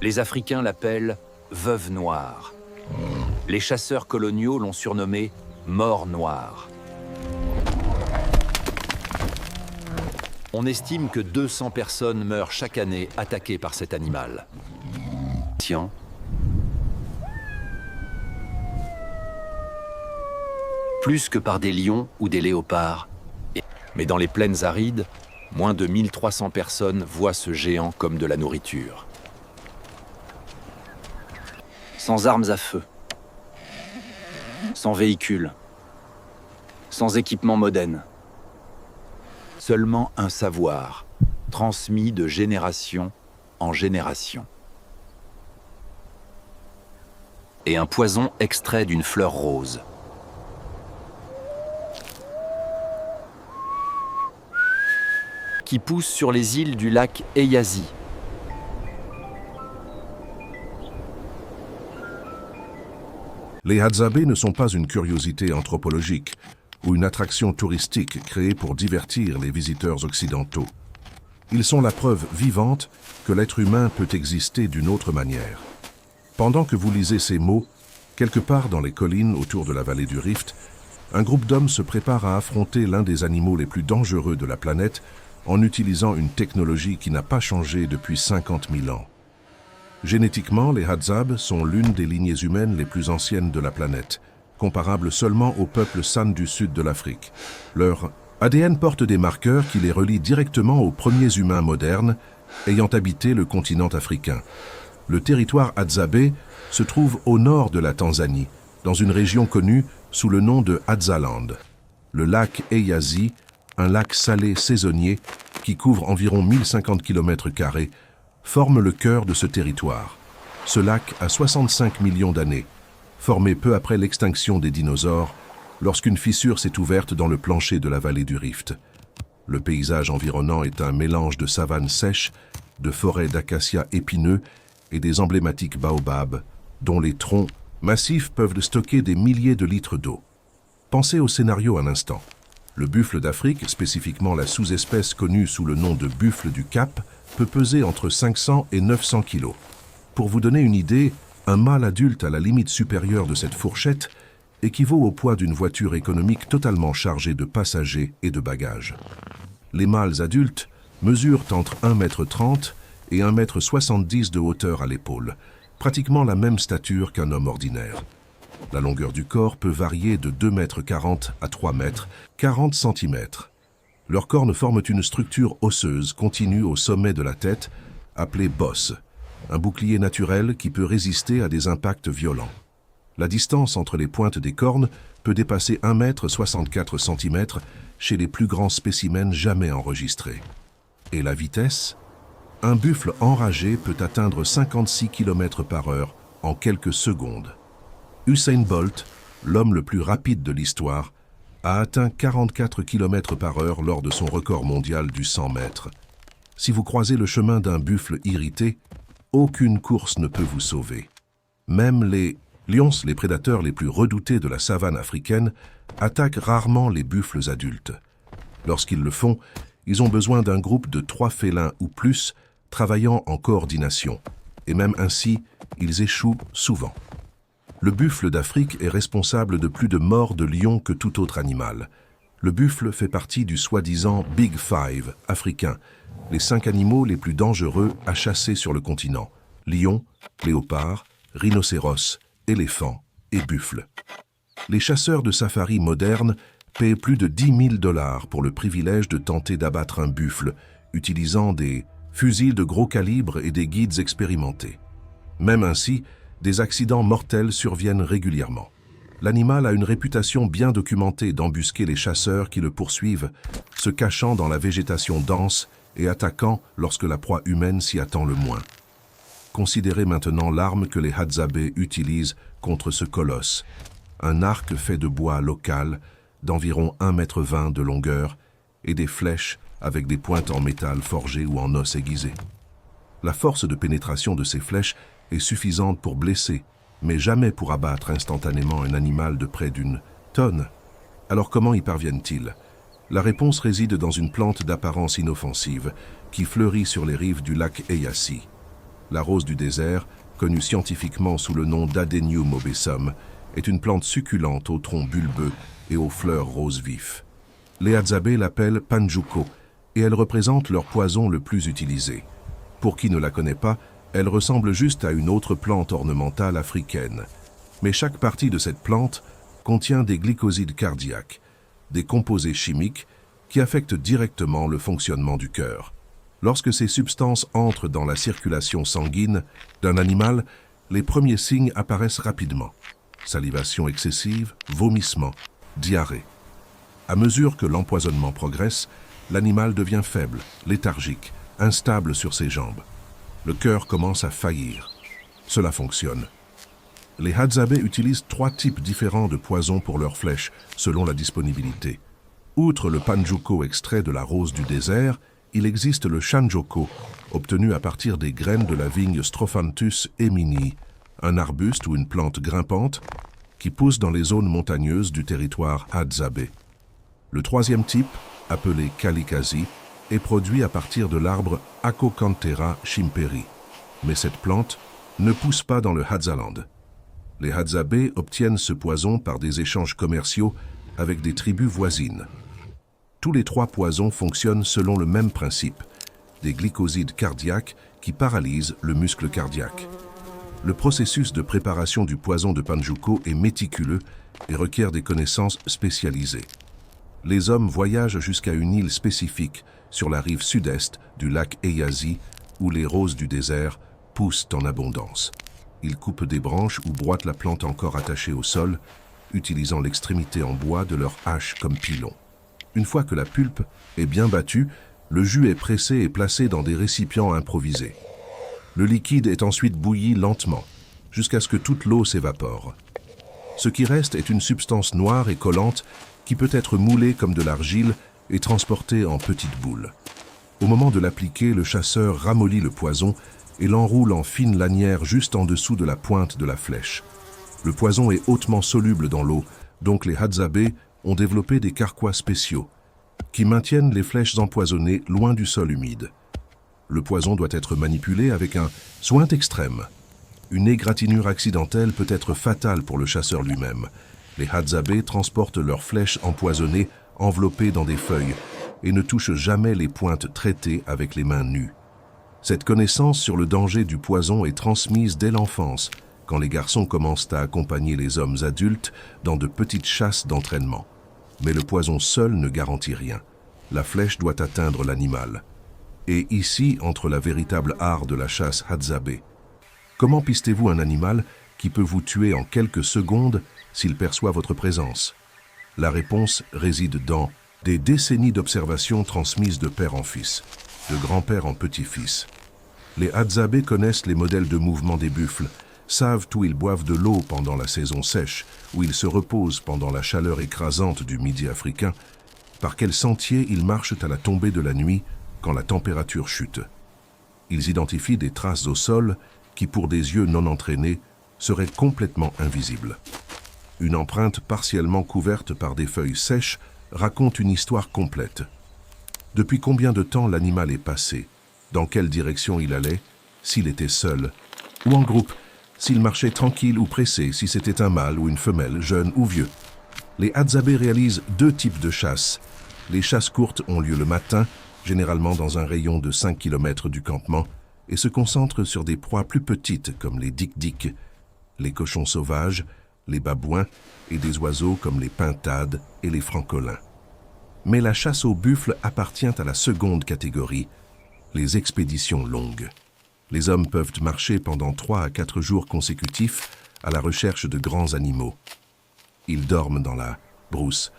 Les Africains l'appellent « veuve noire ». Les chasseurs coloniaux l'ont surnommé « mort noire ». On estime que 200 personnes meurent chaque année attaquées par cet animal. Plus que par des lions ou des léopards. Mais dans les plaines arides, moins de 1300 personnes voient ce géant comme de la nourriture. Sans armes à feu, sans véhicules, sans équipement moderne. Seulement un savoir, transmis de génération en génération. Et un poison extrait d'une fleur rose. Qui pousse sur les îles du lac Eyazi. Les Hadzabe ne sont pas une curiosité anthropologique ou une attraction touristique créée pour divertir les visiteurs occidentaux. Ils sont la preuve vivante que l'être humain peut exister d'une autre manière. Pendant que vous lisez ces mots, quelque part dans les collines autour de la vallée du Rift, un groupe d'hommes se prépare à affronter l'un des animaux les plus dangereux de la planète en utilisant une technologie qui n'a pas changé depuis 50 000 ans. Génétiquement, les Hadzabe sont l'une des lignées humaines les plus anciennes de la planète, comparable seulement au peuple San du sud de l'Afrique. Leur ADN porte des marqueurs qui les relient directement aux premiers humains modernes ayant habité le continent africain. Le territoire Hadzabe se trouve au nord de la Tanzanie, dans une région connue sous le nom de Hadzaland. Le lac Eyazi, un lac salé saisonnier qui couvre environ 1050 km², forme le cœur de ce territoire. Ce lac a 65 millions d'années, formé peu après l'extinction des dinosaures, lorsqu'une fissure s'est ouverte dans le plancher de la vallée du Rift. Le paysage environnant est un mélange de savanes sèches, de forêts d'acacias épineux et des emblématiques baobabs, dont les troncs massifs peuvent stocker des milliers de litres d'eau. Pensez au scénario un instant. Le buffle d'Afrique, spécifiquement la sous-espèce connue sous le nom de buffle du Cap, peut peser entre 500 et 900 kilos. Pour vous donner une idée, un mâle adulte à la limite supérieure de cette fourchette équivaut au poids d'une voiture économique totalement chargée de passagers et de bagages. Les mâles adultes mesurent entre 1,30 m et 1,70 m de hauteur à l'épaule, pratiquement la même stature qu'un homme ordinaire. La longueur du corps peut varier de 2,40 m à 3 m, 40 cm. Leurs cornes forment une structure osseuse continue au sommet de la tête, appelée bosse, un bouclier naturel qui peut résister à des impacts violents. La distance entre les pointes des cornes peut dépasser 1,64 m chez les plus grands spécimens jamais enregistrés. Et la vitesse? Un buffle enragé peut atteindre 56 km/h en quelques secondes. Usain Bolt, l'homme le plus rapide de l'histoire, a atteint 44 km/h lors de son record mondial du 100 mètres. Si vous croisez le chemin d'un buffle irrité, aucune course ne peut vous sauver. Même les lions, les prédateurs les plus redoutés de la savane africaine, attaquent rarement les buffles adultes. Lorsqu'ils le font, ils ont besoin d'un groupe de 3 félins ou plus travaillant en coordination, et même ainsi, ils échouent souvent. Le buffle d'Afrique est responsable de plus de morts de lions que tout autre animal. Le buffle fait partie du soi-disant « Big Five » africain, les 5 animaux les plus dangereux à chasser sur le continent: lions, léopards, rhinocéros, éléphants et buffles. Les chasseurs de safari modernes paient plus de 10 000 $ pour le privilège de tenter d'abattre un buffle, utilisant des fusils de gros calibre et des guides expérimentés. Même ainsi, des accidents mortels surviennent régulièrement. L'animal a une réputation bien documentée d'embusquer les chasseurs qui le poursuivent, se cachant dans la végétation dense et attaquant lorsque la proie humaine s'y attend le moins. Considérez maintenant l'arme que les Hadzabe utilisent contre ce colosse, un arc fait de bois local d'environ 1,20 m de longueur et des flèches avec des pointes en métal forgé ou en os aiguisé. La force de pénétration de ces flèches est suffisante pour blesser, mais jamais pour abattre instantanément un animal de près d'1 tonne. Alors comment y parviennent-ils? La réponse réside dans une plante d'apparence inoffensive qui fleurit sur les rives du lac Eyazi. La rose du désert, connue scientifiquement sous le nom d'Adenium obesum, est une plante succulente au tronc bulbeux et aux fleurs roses vifs. Les Hadzabe l'appellent panjuko et elle représente leur poison le plus utilisé. Pour qui ne la connaît pas, elle ressemble juste à une autre plante ornementale africaine. Mais chaque partie de cette plante contient des glycosides cardiaques, des composés chimiques qui affectent directement le fonctionnement du cœur. Lorsque ces substances entrent dans la circulation sanguine d'un animal, les premiers signes apparaissent rapidement. Salivation excessive, vomissement, diarrhée. À mesure que l'empoisonnement progresse, l'animal devient faible, léthargique, instable sur ses jambes. Le cœur commence à faillir. Cela fonctionne. Les Hadzabe utilisent 3 types différents de poisons pour leurs flèches, selon la disponibilité. Outre le panjuko extrait de la rose du désert, il existe le chanjoko, obtenu à partir des graines de la vigne Strophanthus eminii, un arbuste ou une plante grimpante qui pousse dans les zones montagneuses du territoire Hadzabe. Le 3e type, appelé kalikazi, est produit à partir de l'arbre Acocanthera chimperi. Mais cette plante ne pousse pas dans le Hadzaland. Les Hadzabe obtiennent ce poison par des échanges commerciaux avec des tribus voisines. Tous les 3 poisons fonctionnent selon le même principe, des glycosides cardiaques qui paralysent le muscle cardiaque. Le processus de préparation du poison de panjuko est méticuleux et requiert des connaissances spécialisées. Les hommes voyagent jusqu'à une île spécifique sur la rive sud-est du lac Eyazi où les roses du désert poussent en abondance. Ils coupent des branches ou broient la plante encore attachée au sol, utilisant l'extrémité en bois de leur hache comme pilon. Une fois que la pulpe est bien battue, le jus est pressé et placé dans des récipients improvisés. Le liquide est ensuite bouilli lentement, jusqu'à ce que toute l'eau s'évapore. Ce qui reste est une substance noire et collante qui peut être moulée comme de l'argile et transportée en petites boules. Au moment de l'appliquer, le chasseur ramollit le poison et l'enroule en fines lanières juste en dessous de la pointe de la flèche. Le poison est hautement soluble dans l'eau, donc les Hadzabe ont développé des carquois spéciaux qui maintiennent les flèches empoisonnées loin du sol humide. Le poison doit être manipulé avec un soin extrême. Une égratignure accidentelle peut être fatale pour le chasseur lui-même. Les Hadzabe transportent leurs flèches empoisonnées enveloppées dans des feuilles et ne touchent jamais les pointes traitées avec les mains nues. Cette connaissance sur le danger du poison est transmise dès l'enfance, quand les garçons commencent à accompagner les hommes adultes dans de petites chasses d'entraînement. Mais le poison seul ne garantit rien. La flèche doit atteindre l'animal. Et ici entre la véritable art de la chasse Hadzabe. Comment pistez-vous un animal qui peut vous tuer en quelques secondes s'il perçoit votre présence? La réponse réside dans des décennies d'observations transmises de père en fils, de grand-père en petit-fils. Les Hadzabe connaissent les modèles de mouvement des buffles, savent où ils boivent de l'eau pendant la saison sèche, où ils se reposent pendant la chaleur écrasante du midi africain, par quels sentiers ils marchent à la tombée de la nuit quand la température chute. Ils identifient des traces au sol qui, pour des yeux non entraînés, seraient complètement invisibles. Une empreinte partiellement couverte par des feuilles sèches raconte une histoire complète. Depuis combien de temps l'animal est passé, dans quelle direction il allait, s'il était seul, ou en groupe, s'il marchait tranquille ou pressé, si c'était un mâle ou une femelle, jeune ou vieux. Les Hadzabe réalisent 2 types de chasses. Les chasses courtes ont lieu le matin, généralement dans un rayon de 5 km du campement, et se concentrent sur des proies plus petites comme les dik-dik, les cochons sauvages, les babouins et des oiseaux comme les pintades et les francolins. Mais la chasse au buffle appartient à la seconde catégorie, les expéditions longues. Les hommes peuvent marcher pendant 3 à 4 jours consécutifs à la recherche de grands animaux. Ils dorment dans la brousse,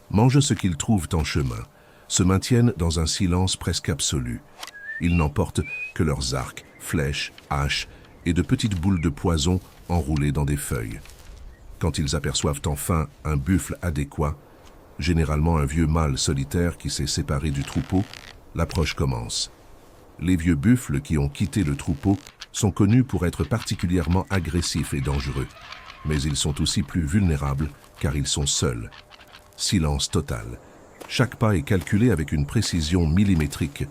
mangent ce qu'ils trouvent en chemin, se maintiennent dans un silence presque absolu. Ils n'emportent que leurs arcs, flèches, haches et de petites boules de poison enroulées dans des feuilles. Quand ils aperçoivent enfin un buffle adéquat, généralement un vieux mâle solitaire qui s'est séparé du troupeau, l'approche commence. Les vieux buffles qui ont quitté le troupeau sont connus pour être particulièrement agressifs et dangereux, mais ils sont aussi plus vulnérables car ils sont seuls. Silence total. Chaque pas est calculé avec une précision millimétrique.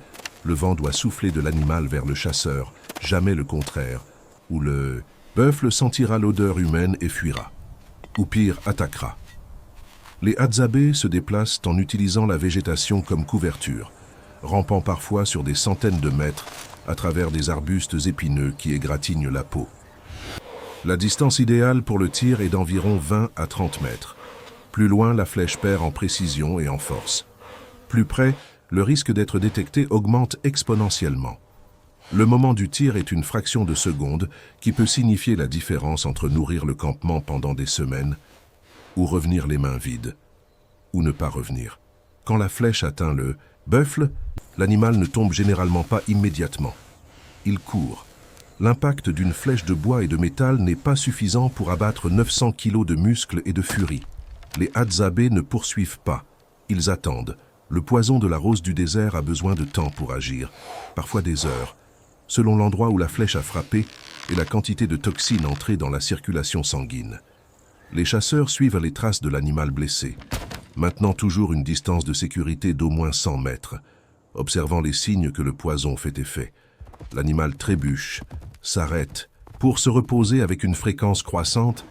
Le vent doit souffler de l'animal vers le chasseur jamais le contraire, où le buffle sentira l'odeur humaine et fuira, ou pire, attaquera. Les Hadzabe se déplacent en utilisant la végétation comme couverture, rampant parfois sur des centaines de mètres à travers des arbustes épineux qui égratignent la peau. La distance idéale pour le tir est d'environ 20 à 30 mètres. Plus loin, la flèche perd en précision et en force. Plus près, le risque d'être détecté augmente exponentiellement. Le moment du tir est une fraction de seconde qui peut signifier la différence entre nourrir le campement pendant des semaines ou revenir les mains vides, ou ne pas revenir. Quand la flèche atteint le buffle, l'animal ne tombe généralement pas immédiatement. Il court. L'impact d'une flèche de bois et de métal n'est pas suffisant pour abattre 900 kg de muscles et de furie. Les Hadzabe ne poursuivent pas. Ils attendent. Le poison de la rose du désert a besoin de temps pour agir, parfois des heures, selon l'endroit où la flèche a frappé et la quantité de toxines entrées dans la circulation sanguine. Les chasseurs suivent les traces de l'animal blessé, maintenant toujours une distance de sécurité d'au moins 100 mètres, observant les signes que le poison fait effet. L'animal trébuche, s'arrête, pour se reposer avec une fréquence croissante.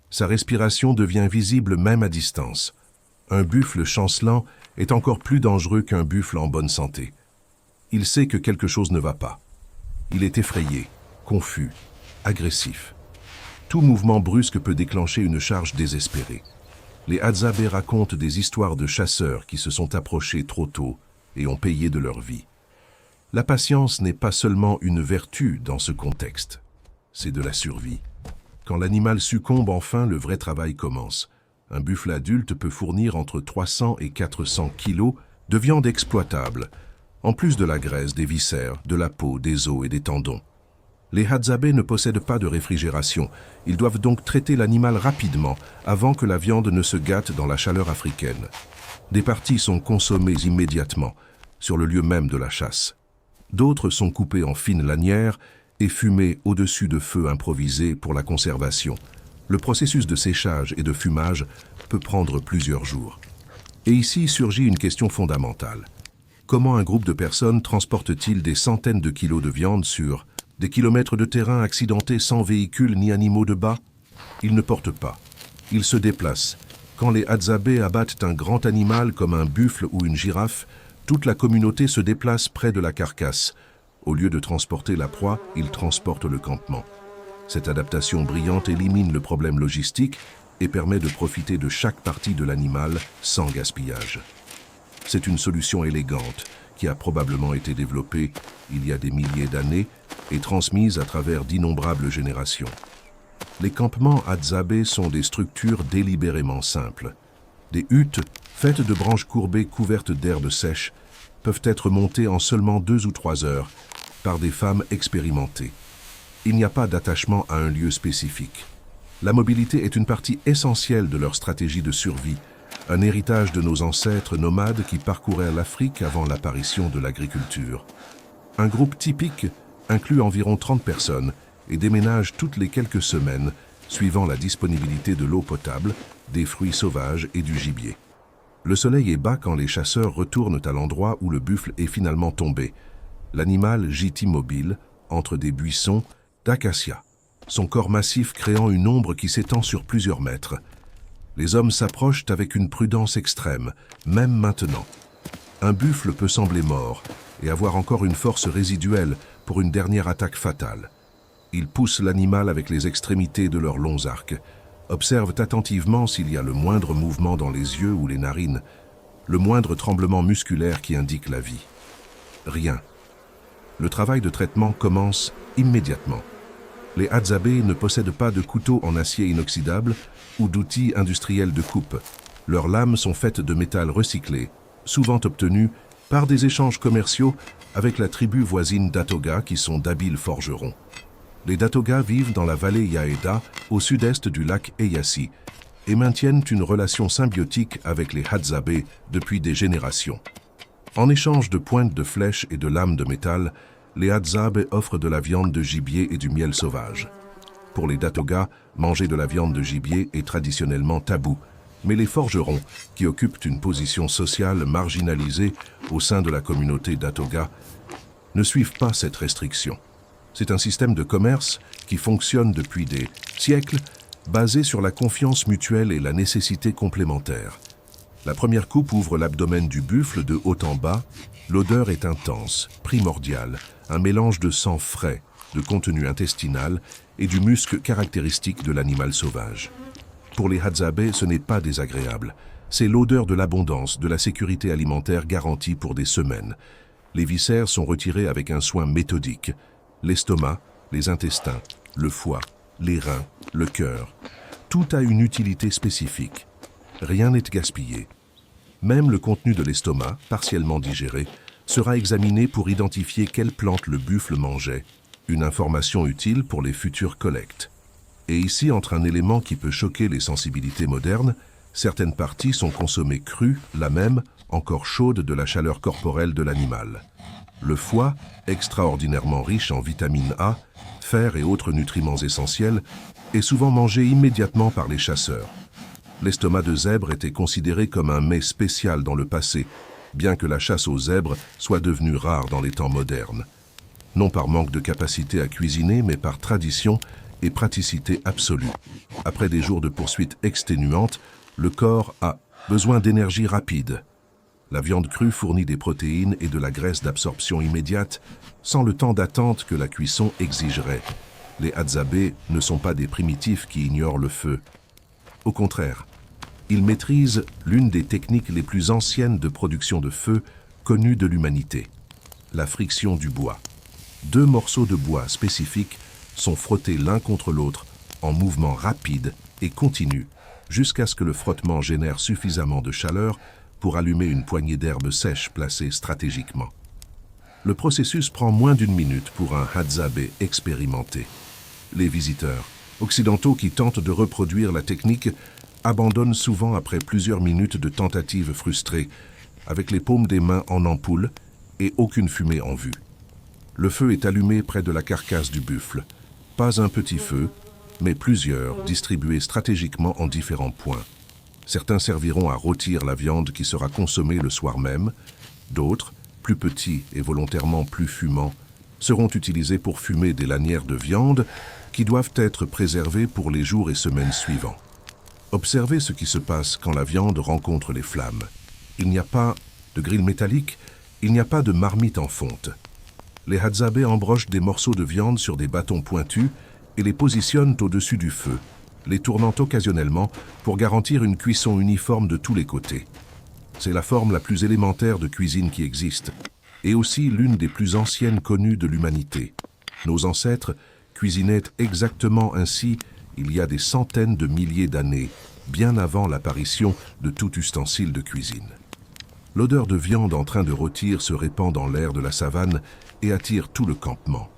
Sa respiration devient visible même à distance. Un buffle chancelant est encore plus dangereux qu'un buffle en bonne santé. Il sait que quelque chose ne va pas. Il est effrayé, confus, agressif. Tout mouvement brusque peut déclencher une charge désespérée. Les Hadzabe racontent des histoires de chasseurs qui se sont approchés trop tôt et ont payé de leur vie. La patience n'est pas seulement une vertu dans ce contexte, c'est de la survie. Quand l'animal succombe enfin, le vrai travail commence. Un buffle adulte peut fournir entre 300 et 400 kilos de viande exploitable, en plus de la graisse, des viscères, de la peau, des os et des tendons. Les Hadzabe ne possèdent pas de réfrigération. Ils doivent donc traiter l'animal rapidement, avant que la viande ne se gâte dans la chaleur africaine. Des parties sont consommées immédiatement, sur le lieu même de la chasse. D'autres sont coupées en fines lanières et fumées au-dessus de feux improvisés pour la conservation. Le processus de séchage et de fumage peut prendre plusieurs jours. Et ici surgit une question fondamentale. Comment un groupe de personnes transporte-t-il des centaines de kilos de viande sur des kilomètres de terrain accidentés sans véhicules ni animaux de bas? Ils ne portent pas. Ils se déplacent. Quand les Hadzabe abattent un grand animal comme un buffle ou une girafe, toute la communauté se déplace près de la carcasse. Au lieu de transporter la proie, ils transportent le campement. Cette adaptation brillante élimine le problème logistique et permet de profiter de chaque partie de l'animal sans gaspillage. C'est une solution élégante qui a probablement été développée il y a des milliers d'années et transmise à travers d'innombrables générations. Les campements Hadzabe sont des structures délibérément simples. Des huttes faites de branches courbées couvertes d'herbes sèches peuvent être montées en seulement 2 ou 3 heures par des femmes expérimentées. Il n'y a pas d'attachement à un lieu spécifique. La mobilité est une partie essentielle de leur stratégie de survie, un héritage de nos ancêtres nomades qui parcouraient l'Afrique avant l'apparition de l'agriculture. Un groupe typique inclut environ 30 personnes et déménage toutes les quelques semaines, suivant la disponibilité de l'eau potable, des fruits sauvages et du gibier. Le soleil est bas quand les chasseurs retournent à l'endroit où le buffle est finalement tombé. L'animal gît immobile entre des buissons d'acacia, son corps massif créant une ombre qui s'étend sur plusieurs mètres. Les hommes s'approchent avec une prudence extrême, même maintenant. Un buffle peut sembler mort et avoir encore une force résiduelle pour une dernière attaque fatale. Ils poussent l'animal avec les extrémités de leurs longs arcs, observent attentivement s'il y a le moindre mouvement dans les yeux ou les narines, le moindre tremblement musculaire qui indique la vie. Rien. Le travail de traitement commence immédiatement. Les Hadzabe ne possèdent pas de couteau en acier inoxydable ou d'outils industriels de coupe. Leurs lames sont faites de métal recyclé, souvent obtenu par des échanges commerciaux avec la tribu voisine Datoga qui sont d'habiles forgerons. Les Datoga vivent dans la vallée Yaeda, au sud-est du lac Eyasi, et maintiennent une relation symbiotique avec les Hadzabe depuis des générations. En échange de pointes de flèches et de lames de métal, les Hadzabe offrent de la viande de gibier et du miel sauvage. Pour les Datoga, manger de la viande de gibier est traditionnellement tabou, mais les forgerons, qui occupent une position sociale marginalisée au sein de la communauté Datoga, ne suivent pas cette restriction. C'est un système de commerce qui fonctionne depuis des siècles, basé sur la confiance mutuelle et la nécessité complémentaire. La première coupe ouvre l'abdomen du buffle de haut en bas. L'odeur est intense, primordiale, un mélange de sang frais, de contenu intestinal et du muscle caractéristique de l'animal sauvage. Pour les Hadzabe, ce n'est pas désagréable. C'est l'odeur de l'abondance, de la sécurité alimentaire garantie pour des semaines. Les viscères sont retirés avec un soin méthodique. L'estomac, les intestins, le foie, les reins, le cœur. Tout a une utilité spécifique. Rien n'est gaspillé. Même le contenu de l'estomac, partiellement digéré, sera examiné pour identifier quelle plante le buffle mangeait, une information utile pour les futures collectes. Et ici entre un élément qui peut choquer les sensibilités modernes, certaines parties sont consommées crues, la même, encore chaude de la chaleur corporelle de l'animal. Le foie, extraordinairement riche en vitamine A, fer et autres nutriments essentiels, est souvent mangé immédiatement par les chasseurs. L'estomac de zèbre était considéré comme un mets spécial dans le passé, bien que la chasse aux zèbres soit devenue rare dans les temps modernes. Non par manque de capacité à cuisiner, mais par tradition et praticité absolue. Après des jours de poursuites exténuantes, le corps a besoin d'énergie rapide. La viande crue fournit des protéines et de la graisse d'absorption immédiate, sans le temps d'attente que la cuisson exigerait. Les Hadzabe ne sont pas des primitifs qui ignorent le feu. Au contraire, ils maîtrisent l'une des techniques les plus anciennes de production de feu connues de l'humanité, la friction du bois. 2 morceaux de bois spécifiques sont frottés l'un contre l'autre en mouvement rapide et continu jusqu'à ce que le frottement génère suffisamment de chaleur pour allumer une poignée d'herbes sèches placées stratégiquement. Le processus prend moins d'1 minute pour un Hadzabe expérimenté. Les visiteurs occidentaux qui tentent de reproduire la technique abandonnent souvent après plusieurs minutes de tentatives frustrées, avec les paumes des mains en ampoule et aucune fumée en vue. Le feu est allumé près de la carcasse du buffle. Pas un petit feu, mais plusieurs, distribués stratégiquement en différents points. Certains serviront à rôtir la viande qui sera consommée le soir même. D'autres, plus petits et volontairement plus fumants, seront utilisés pour fumer des lanières de viande qui doivent être préservées pour les jours et semaines suivants. Observez ce qui se passe quand la viande rencontre les flammes. Il n'y a pas de grille métallique, il n'y a pas de marmite en fonte. Les Hadzabe embrochent des morceaux de viande sur des bâtons pointus et les positionnent au-dessus du feu, les tournant occasionnellement pour garantir une cuisson uniforme de tous les côtés. C'est la forme la plus élémentaire de cuisine qui existe, et aussi l'une des plus anciennes connues de l'humanité. Nos ancêtres cuisinaient exactement ainsi il y a des centaines de milliers d'années, bien avant l'apparition de tout ustensile de cuisine. L'odeur de viande en train de rôtir se répand dans l'air de la savane et attire tout le campement.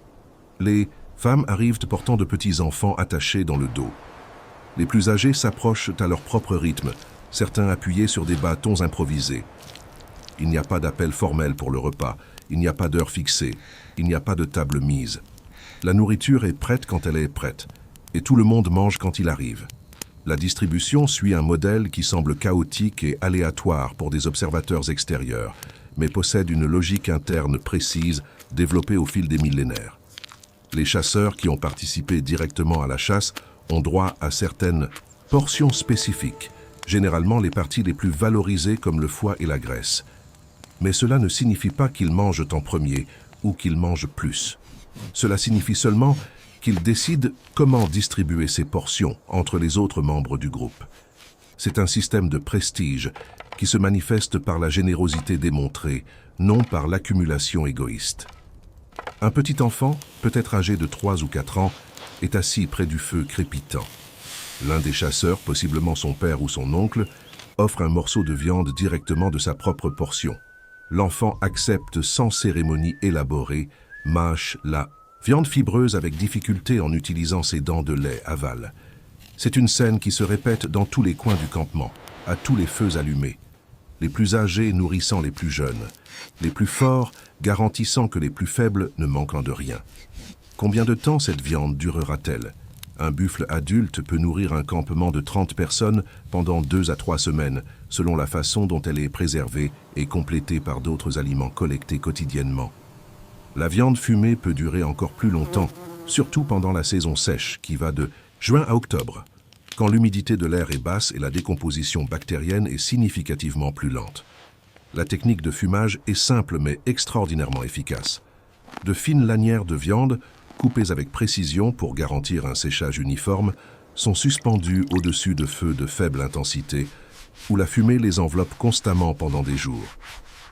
Les femmes arrivent portant de petits enfants attachés dans le dos. Les plus âgés s'approchent à leur propre rythme, certains appuyés sur des bâtons improvisés. Il n'y a pas d'appel formel pour le repas, il n'y a pas d'heure fixée, il n'y a pas de table mise. La nourriture est prête quand elle est prête, et tout le monde mange quand il arrive. La distribution suit un modèle qui semble chaotique et aléatoire pour des observateurs extérieurs, mais possède une logique interne précise développée au fil des millénaires. Les chasseurs qui ont participé directement à la chasse ont droit à certaines portions spécifiques, généralement les parties les plus valorisées comme le foie et la graisse. Mais cela ne signifie pas qu'ils mangent en premier ou qu'ils mangent plus. Cela signifie seulement qu'ils décident comment distribuer ces portions entre les autres membres du groupe. C'est un système de prestige qui se manifeste par la générosité démontrée, non par l'accumulation égoïste. Un petit enfant, peut-être âgé de 3 ou 4 ans, est assis près du feu crépitant. L'un des chasseurs, possiblement son père ou son oncle, offre un morceau de viande directement de sa propre portion. L'enfant accepte sans cérémonie élaborée, mâche la viande fibreuse avec difficulté en utilisant ses dents de lait aval. C'est une scène qui se répète dans tous les coins du campement, à tous les feux allumés. Les plus âgés nourrissant les plus jeunes, les plus forts garantissant que les plus faibles ne manquent de rien. Combien de temps cette viande durera-t-elle? Un buffle adulte peut nourrir un campement de 30 personnes pendant 2 à 3 semaines, selon la façon dont elle est préservée et complétée par d'autres aliments collectés quotidiennement. La viande fumée peut durer encore plus longtemps, surtout pendant la saison sèche qui va de juin à octobre, quand l'humidité de l'air est basse et la décomposition bactérienne est significativement plus lente. La technique de fumage est simple mais extraordinairement efficace. De fines lanières de viande, coupées avec précision pour garantir un séchage uniforme, sont suspendues au-dessus de feux de faible intensité, où la fumée les enveloppe constamment pendant des jours.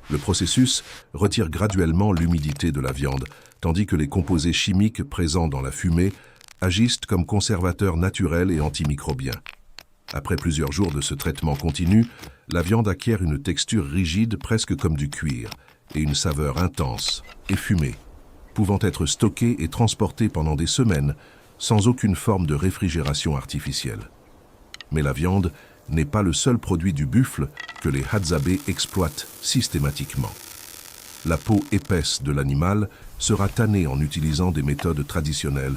Le processus retire graduellement l'humidité de la viande, tandis que les composés chimiques présents dans la fumée agissent comme conservateurs naturels et antimicrobiens. Après plusieurs jours de ce traitement continu, la viande acquiert une texture rigide presque comme du cuir et une saveur intense et fumée, pouvant être stockée et transportée pendant des semaines sans aucune forme de réfrigération artificielle. Mais la viande n'est pas le seul produit du buffle que les Hadzabe exploitent systématiquement. La peau épaisse de l'animal sera tannée en utilisant des méthodes traditionnelles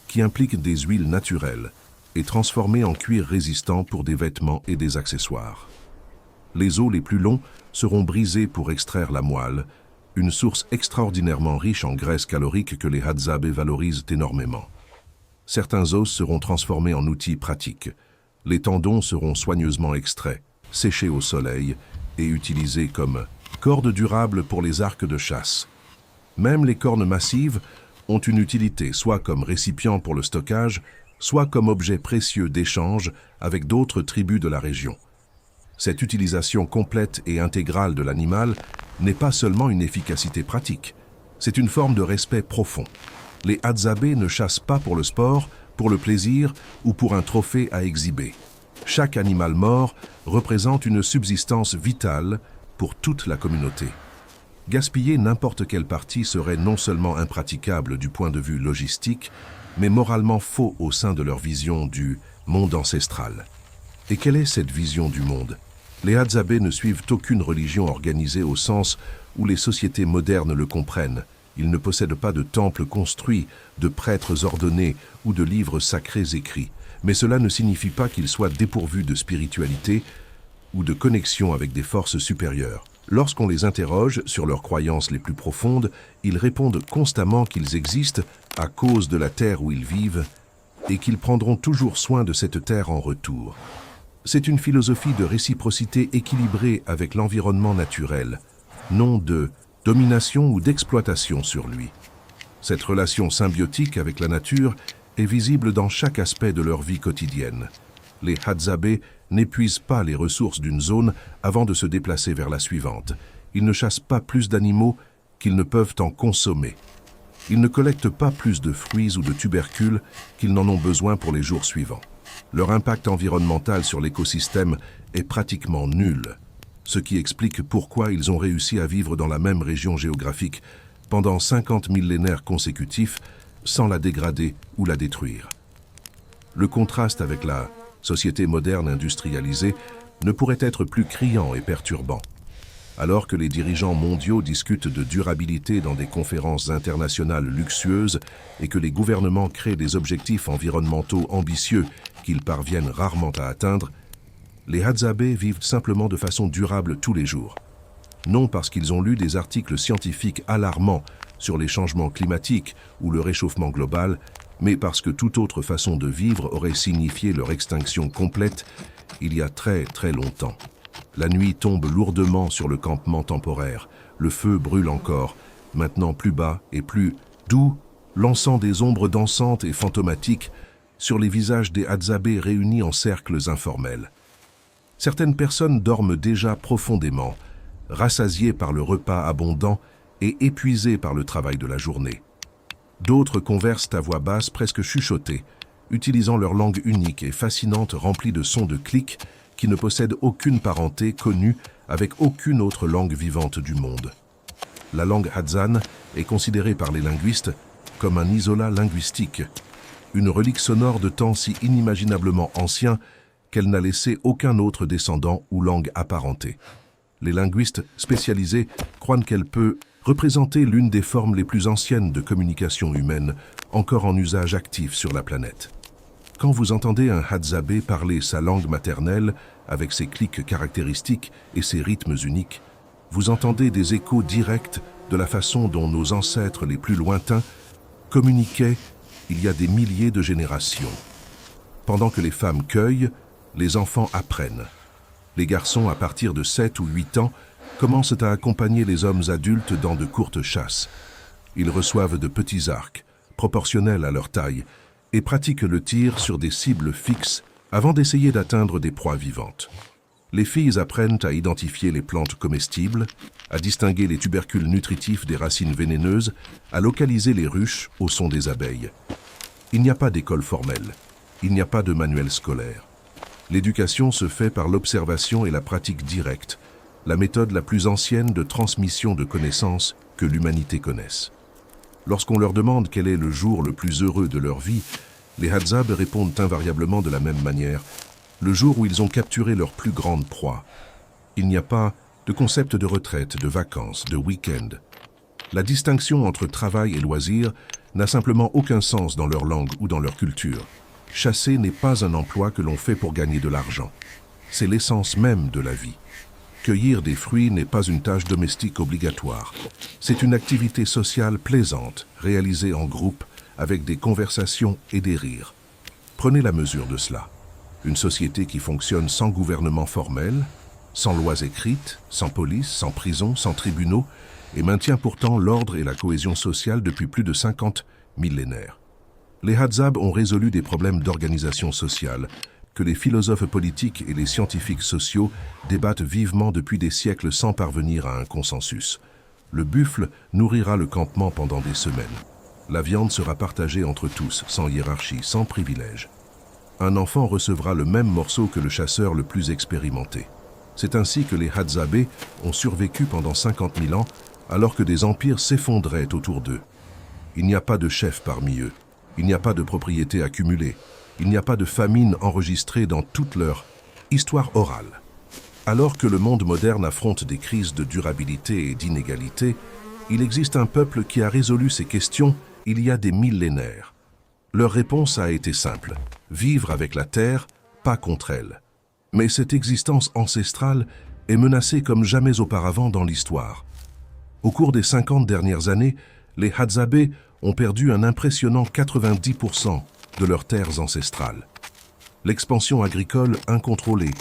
qui impliquent des huiles naturelles et transformée en cuir résistant pour des vêtements et des accessoires. Les os les plus longs seront brisés pour extraire la moelle, une source extraordinairement riche en graisses caloriques que les Hadzabe valorisent énormément. Certains os seront transformés en outils pratiques. Les tendons seront soigneusement extraits, séchés au soleil et utilisés comme cordes durables pour les arcs de chasse. Même les cornes massives ont une utilité, soit comme récipient pour le stockage, soit comme objet précieux d'échange avec d'autres tribus de la région. Cette utilisation complète et intégrale de l'animal n'est pas seulement une efficacité pratique, c'est une forme de respect profond. Les Hadzabe ne chassent pas pour le sport, pour le plaisir ou pour un trophée à exhiber. Chaque animal mort représente une subsistance vitale pour toute la communauté. Gaspiller n'importe quelle partie serait non seulement impraticable du point de vue logistique, mais moralement faux au sein de leur vision du monde ancestral. Et quelle est cette vision du monde? Les Hadzabe ne suivent aucune religion organisée au sens où les sociétés modernes le comprennent. Ils ne possèdent pas de temples construits, de prêtres ordonnés ou de livres sacrés écrits. Mais cela ne signifie pas qu'ils soient dépourvus de spiritualité ou de connexion avec des forces supérieures. Lorsqu'on les interroge sur leurs croyances les plus profondes, ils répondent constamment qu'ils existent à cause de la terre où ils vivent et qu'ils prendront toujours soin de cette terre en retour. C'est une philosophie de réciprocité équilibrée avec l'environnement naturel, non de domination ou d'exploitation sur lui. Cette relation symbiotique avec la nature est visible dans chaque aspect de leur vie quotidienne. Les Hadzabe n'épuisent pas les ressources d'une zone avant de se déplacer vers la suivante. Ils ne chassent pas plus d'animaux qu'ils ne peuvent en consommer. Ils ne collectent pas plus de fruits ou de tubercules qu'ils n'en ont besoin pour les jours suivants. Leur impact environnemental sur l'écosystème est pratiquement nul, ce qui explique pourquoi ils ont réussi à vivre dans la même région géographique pendant 50 millénaires consécutifs sans la dégrader ou la détruire. Le contraste avec la société moderne industrialisée ne pourrait être plus criant et perturbant. Alors que les dirigeants mondiaux discutent de durabilité dans des conférences internationales luxueuses et que les gouvernements créent des objectifs environnementaux ambitieux qu'ils parviennent rarement à atteindre, les Hadzabe vivent simplement de façon durable tous les jours. Non parce qu'ils ont lu des articles scientifiques alarmants sur les changements climatiques ou le réchauffement global, mais parce que toute autre façon de vivre aurait signifié leur extinction complète il y a très très longtemps. La nuit tombe lourdement sur le campement temporaire. Le feu brûle encore, maintenant plus bas et plus doux, lançant des ombres dansantes et fantomatiques sur les visages des Hadzabe réunis en cercles informels. Certaines personnes dorment déjà profondément, rassasiées par le repas abondant et épuisées par le travail de la journée. D'autres conversent à voix basse, presque chuchotées, utilisant leur langue unique et fascinante remplie de sons de clics qui ne possèdent aucune parenté connue avec aucune autre langue vivante du monde. La langue Hadzane est considérée par les linguistes comme un isolat linguistique, une relique sonore de temps si inimaginablement ancien qu'elle n'a laissé aucun autre descendant ou langue apparentée. Les linguistes spécialisés croient qu'elle peut représenter l'une des formes les plus anciennes de communication humaine encore en usage actif sur la planète. Quand vous entendez un Hadzabe parler sa langue maternelle avec ses clics caractéristiques et ses rythmes uniques, vous entendez des échos directs de la façon dont nos ancêtres les plus lointains communiquaient il y a des milliers de générations. Pendant que les femmes cueillent, les enfants apprennent. Les garçons, à partir de 7 ou 8 ans, commencent à accompagner les hommes adultes dans de courtes chasses. Ils reçoivent de petits arcs, proportionnels à leur taille, et pratiquent le tir sur des cibles fixes avant d'essayer d'atteindre des proies vivantes. Les filles apprennent à identifier les plantes comestibles, à distinguer les tubercules nutritifs des racines vénéneuses, à localiser les ruches au son des abeilles. Il n'y a pas d'école formelle, il n'y a pas de manuel scolaire. L'éducation se fait par l'observation et la pratique directe, la méthode la plus ancienne de transmission de connaissances que l'humanité connaisse. Lorsqu'on leur demande quel est le jour le plus heureux de leur vie, les Hadzabe répondent invariablement de la même manière, le jour où ils ont capturé leur plus grande proie. Il n'y a pas de concept de retraite, de vacances, de week-end. La distinction entre travail et loisir n'a simplement aucun sens dans leur langue ou dans leur culture. Chasser n'est pas un emploi que l'on fait pour gagner de l'argent. C'est l'essence même de la vie. Cueillir des fruits n'est pas une tâche domestique obligatoire. C'est une activité sociale plaisante, réalisée en groupe, avec des conversations et des rires. Prenez la mesure de cela. Une société qui fonctionne sans gouvernement formel, sans lois écrites, sans police, sans prison, sans tribunaux, et maintient pourtant l'ordre et la cohésion sociale depuis plus de 50 millénaires. Les Hadzabe ont résolu des problèmes d'organisation sociale que les philosophes politiques et les scientifiques sociaux débattent vivement depuis des siècles sans parvenir à un consensus. Le buffle nourrira le campement pendant des semaines. La viande sera partagée entre tous, sans hiérarchie, sans privilège. Un enfant recevra le même morceau que le chasseur le plus expérimenté. C'est ainsi que les Hadzabe ont survécu pendant 50 000 ans, alors que des empires s'effondraient autour d'eux. Il n'y a pas de chef parmi eux. Il n'y a pas de propriété accumulée. Il n'y a pas de famine enregistrée dans toute leur histoire orale. Alors que le monde moderne affronte des crises de durabilité et d'inégalité, il existe un peuple qui a résolu ces questions il y a des millénaires. Leur réponse a été simple, vivre avec la terre, pas contre elle. Mais cette existence ancestrale est menacée comme jamais auparavant dans l'histoire. Au cours des 50 dernières années, les Hadzabe ont perdu un impressionnant 90% de leurs terres ancestrales. L'expansion agricole incontrôlée,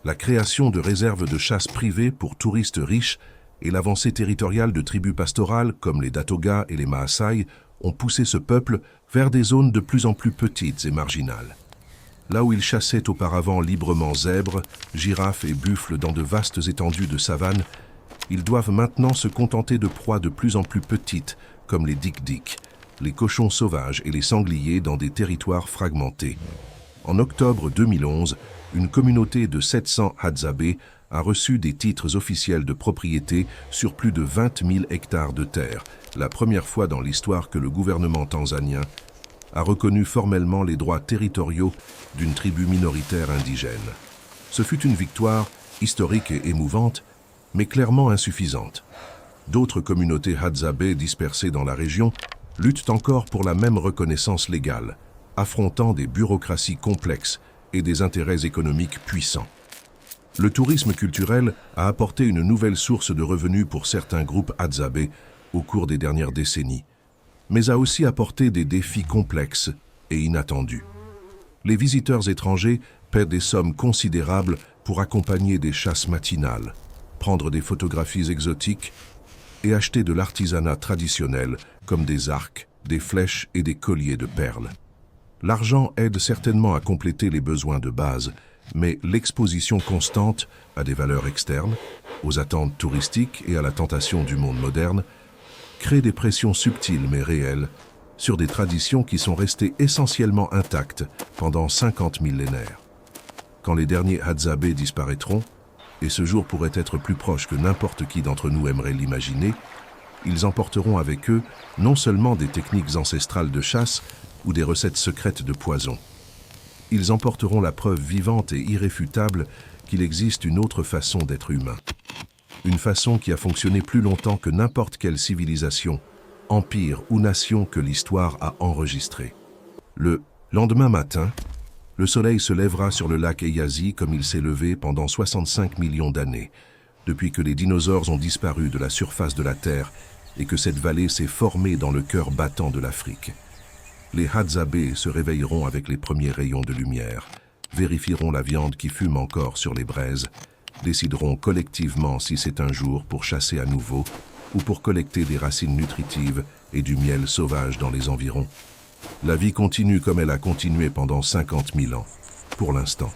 la création de réserves de chasse privées pour touristes riches et l'avancée territoriale de tribus pastorales comme les Datoga et les Maasai ont poussé ce peuple vers des zones de plus en plus petites et marginales. Là où ils chassaient auparavant librement zèbres, girafes et buffles dans de vastes étendues de savane, ils doivent maintenant se contenter de proies de plus en plus petites, comme les dik-dik, les cochons sauvages et les sangliers dans des territoires fragmentés. En octobre 2011, une communauté de 700 Hadzabe a reçu des titres officiels de propriété sur plus de 20 000 hectares de terre, la première fois dans l'histoire que le gouvernement tanzanien a reconnu formellement les droits territoriaux d'une tribu minoritaire indigène. Ce fut une victoire historique et émouvante, mais clairement insuffisante. D'autres communautés Hadzabe dispersées dans la région luttent encore pour la même reconnaissance légale, affrontant des bureaucraties complexes et des intérêts économiques puissants. Le tourisme culturel a apporté une nouvelle source de revenus pour certains groupes Hadzabe au cours des dernières décennies, mais a aussi apporté des défis complexes et inattendus. Les visiteurs étrangers paient des sommes considérables pour accompagner des chasses matinales, prendre des photographies exotiques et acheter de l'artisanat traditionnel comme des arcs, des flèches et des colliers de perles. L'argent aide certainement à compléter les besoins de base, mais l'exposition constante à des valeurs externes, aux attentes touristiques et à la tentation du monde moderne, crée des pressions subtiles mais réelles sur des traditions qui sont restées essentiellement intactes pendant 50 millénaires. Quand les derniers Hadzabe disparaîtront, et ce jour pourrait être plus proche que n'importe qui d'entre nous aimerait l'imaginer, ils emporteront avec eux non seulement des techniques ancestrales de chasse ou des recettes secrètes de poison. Ils emporteront la preuve vivante et irréfutable qu'il existe une autre façon d'être humain. Une façon qui a fonctionné plus longtemps que n'importe quelle civilisation, empire ou nation que l'histoire a enregistrée. Le lendemain matin, le soleil se lèvera sur le lac Eyazi comme il s'est levé pendant 65 millions d'années, depuis que les dinosaures ont disparu de la surface de la Terre et que cette vallée s'est formée dans le cœur battant de l'Afrique. Les Hadzabe se réveilleront avec les premiers rayons de lumière, vérifieront la viande qui fume encore sur les braises, décideront collectivement si c'est un jour pour chasser à nouveau ou pour collecter des racines nutritives et du miel sauvage dans les environs. La vie continue comme elle a continué pendant 50 000 ans, pour l'instant.